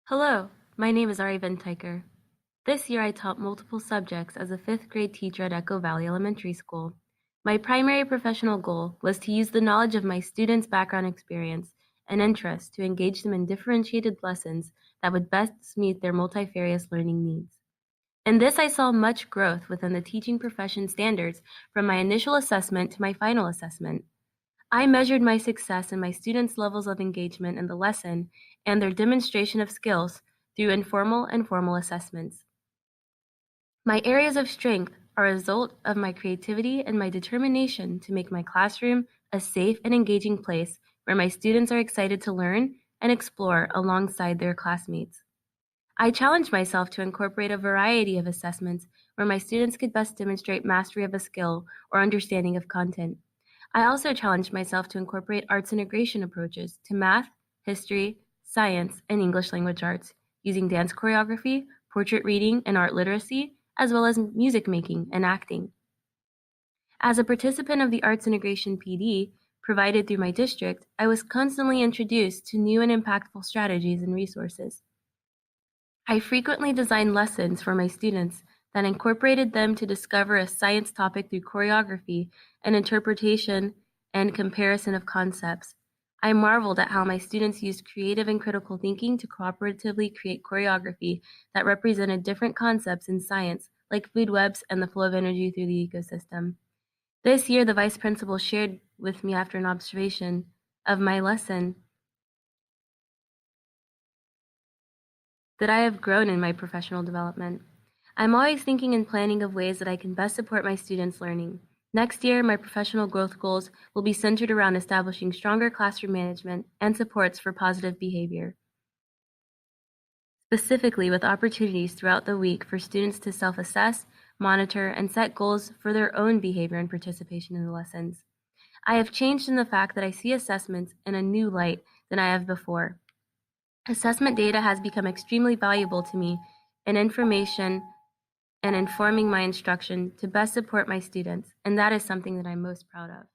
Hello, my name is Ari Ventiker. This year I taught multiple subjects as a 5th grade teacher at Echo Valley Elementary School. My primary professional goal was to use the knowledge of my students' background experience and interests to engage them in differentiated lessons that would best meet their multifarious learning needs. In this I saw much growth within the teaching profession standards from my initial assessment to my final assessment. I measured my success in my students' levels of engagement in the lesson and their demonstration of skills through informal and formal assessments. My areas of strength are a result of my creativity and my determination to make my classroom a safe and engaging place where my students are excited to learn and explore alongside their classmates. I challenged myself to incorporate a variety of assessments where my students could best demonstrate mastery of a skill or understanding of content. I also challenged myself to incorporate arts integration approaches to math, history, science, and English language arts, using dance choreography, portrait reading, and art literacy, as well as music making and acting. As a participant of the Arts Integration PD provided through my district, I was constantly introduced to new and impactful strategies and resources. I frequently designed lessons for my students that incorporated them to discover a science topic through choreography and interpretation and comparison of concepts. I marveled at how my students used creative and critical thinking to cooperatively create choreography that represented different concepts in science, like food webs and the flow of energy through the ecosystem. This year, the vice principal shared with me after an observation of my lesson that I have grown in my professional development. I'm always thinking and planning of ways that I can best support my students' learning. Next year, my professional growth goals will be centered around establishing stronger classroom management and supports for positive behavior, specifically with opportunities throughout the week for students to self-assess, monitor, and set goals for their own behavior and participation in the lessons. I have changed in the fact that I see assessments in a new light than I have before. Assessment data has become extremely valuable to me in information and informing my instruction to best support my students, and that is something that I'm most proud of.